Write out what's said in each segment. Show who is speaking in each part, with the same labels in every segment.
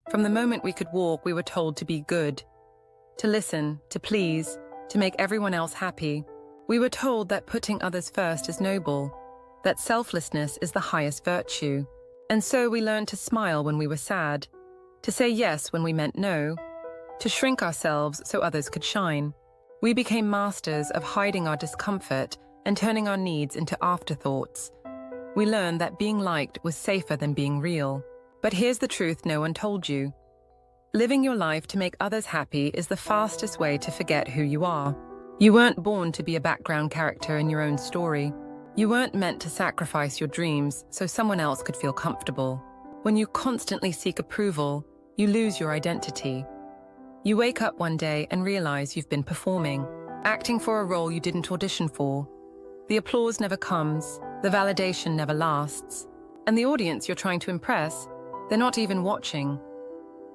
Speaker 1: From the moment we could walk, we were told to be good, to listen, to please, to make everyone else happy. We were told that putting others first is noble, that selflessness is the highest virtue. And so we learned to smile when we were sad, to say yes when we meant no, to shrink ourselves so others could shine. We became masters of hiding our discomfort and turning our needs into afterthoughts. We learned that being liked was safer than being real. But here's the truth no one told you. Living your life to make others happy is the fastest way to forget who you are. You weren't born to be a background character in your own story. You weren't meant to sacrifice your dreams so someone else could feel comfortable. When you constantly seek approval, you lose your identity. You wake up one day and realize you've been performing, acting for a role you didn't audition for. The applause never comes, the validation never lasts, and the audience you're trying to impress, they're not even watching.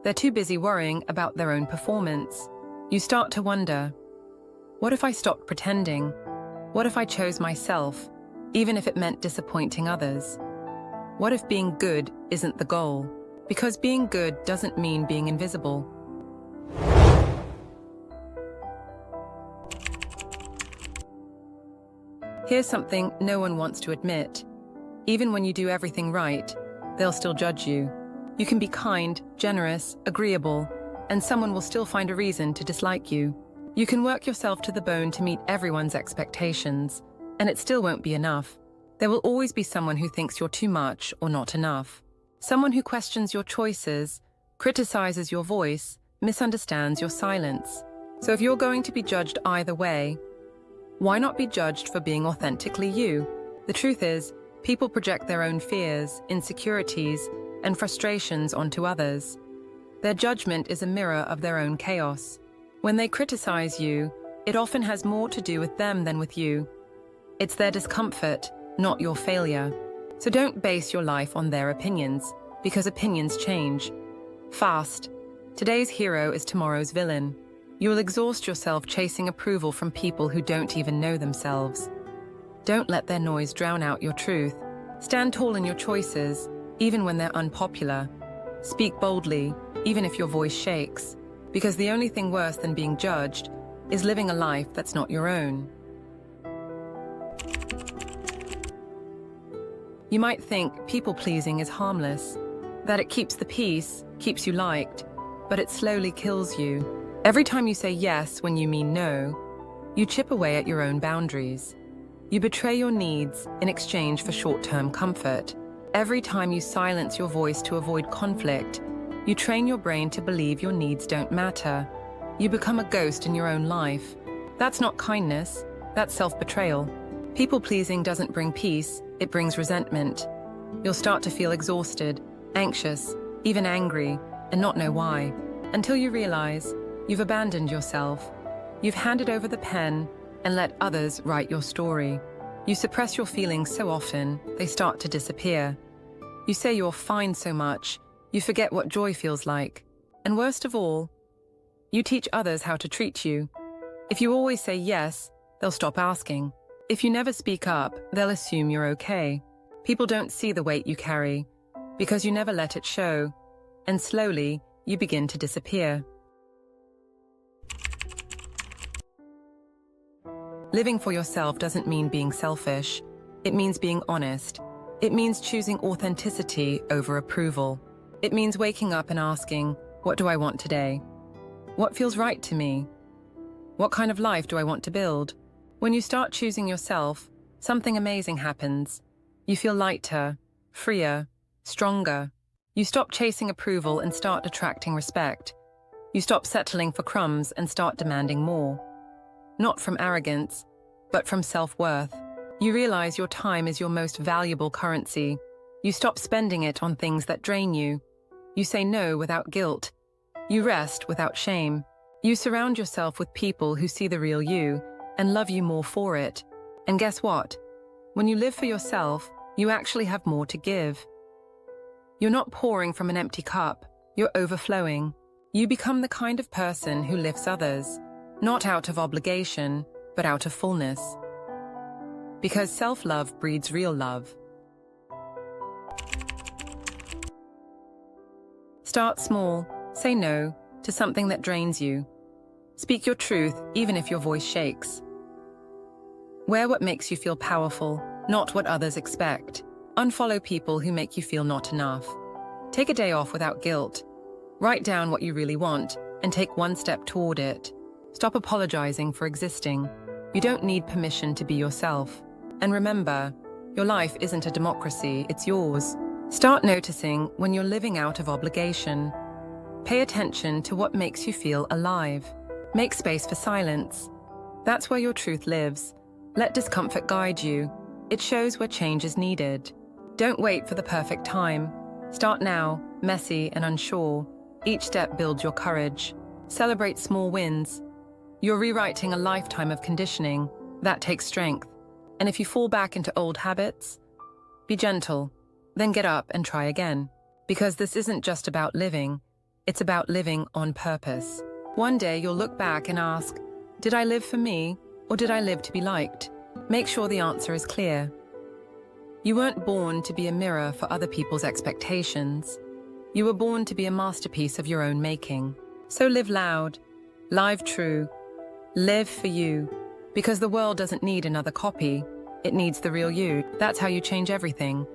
Speaker 1: They're too busy worrying about their own performance. You start to wonder, what if I stopped pretending? What if I chose myself, even if it meant disappointing others? What if being good isn't the goal? Because being good doesn't mean being invisible. Here's something no one wants to admit. Even when you do everything right, they'll still judge you. You can be kind, generous, agreeable, and someone will still find a reason to dislike you. You can work yourself to the bone to meet everyone's expectations, and it still won't be enough. There will always be someone who thinks you're too much or not enough. Someone who questions your choices, criticizes your voice, misunderstands your silence. So if you're going to be judged either way, why not be judged for being authentically you? The truth is, people project their own fears, insecurities, and frustrations onto others. Their judgment is a mirror of their own chaos. When they criticize you, it often has more to do with them than with you. It's their discomfort, not your failure. So don't base your life on their opinions, because opinions change. Fast. Today's hero is tomorrow's villain. You will exhaust yourself chasing approval from people who don't even know themselves. Don't let their noise drown out your truth. Stand tall in your choices, even when they're unpopular. Speak boldly, even if your voice shakes, because the only thing worse than being judged is living a life that's not your own. You might think people-pleasing is harmless, that it keeps the peace, keeps you liked, but it slowly kills you. Every time you say yes when you mean no, you chip away at your own boundaries. You betray your needs in exchange for short-term comfort. Every time you silence your voice to avoid conflict, you train your brain to believe your needs don't matter. You become a ghost in your own life. That's not kindness, that's self-betrayal. People-pleasing doesn't bring peace, it brings resentment. You'll start to feel exhausted, anxious, even angry, and not know why, until you realize you've abandoned yourself. You've handed over the pen and let others write your story. You suppress your feelings so often, they start to disappear. You say you're fine so much, you forget what joy feels like. And worst of all, you teach others how to treat you. If you always say yes, they'll stop asking. If you never speak up, they'll assume you're okay. People don't see the weight you carry, because you never let it show. And slowly, you begin to disappear. Living for yourself doesn't mean being selfish. It means being honest. It means choosing authenticity over approval. It means waking up and asking, what do I want today? What feels right to me? What kind of life do I want to build? When you start choosing yourself, something amazing happens. You feel lighter, freer, stronger. You stop chasing approval and start attracting respect. You stop settling for crumbs and start demanding more. Not from arrogance, but from self-worth. You realize your time is your most valuable currency. You stop spending it on things that drain you. You say no without guilt. You rest without shame. You surround yourself with people who see the real you and love you more for it. And guess what? When you live for yourself, you actually have more to give. You're not pouring from an empty cup, you're overflowing. You become the kind of person who lifts others, not out of obligation, but out of fullness. Because self-love breeds real love. Start small. Say no to something that drains you. Speak your truth, even if your voice shakes. Wear what makes you feel powerful, not what others expect. Unfollow people who make you feel not enough. Take a day off without guilt. Write down what you really want and take one step toward it. Stop apologizing for existing. You don't need permission to be yourself. And remember, your life isn't a democracy, it's yours. Start noticing when you're living out of obligation. Pay attention to what makes you feel alive. Make space for silence. That's where your truth lives. Let discomfort guide you. It shows where change is needed. Don't wait for the perfect time. Start now, messy and unsure. Each step builds your courage. Celebrate small wins. You're rewriting a lifetime of conditioning. That takes strength. And if you fall back into old habits, be gentle. Then get up and try again. Because this isn't just about living, it's about living on purpose. One day you'll look back and ask, did I live for me, or did I live to be liked? Make sure the answer is clear. You weren't born to be a mirror for other people's expectations. You were born to be a masterpiece of your own making. So live loud, live true, live for you. Because the world doesn't need another copy, it needs the real you. That's how you change everything.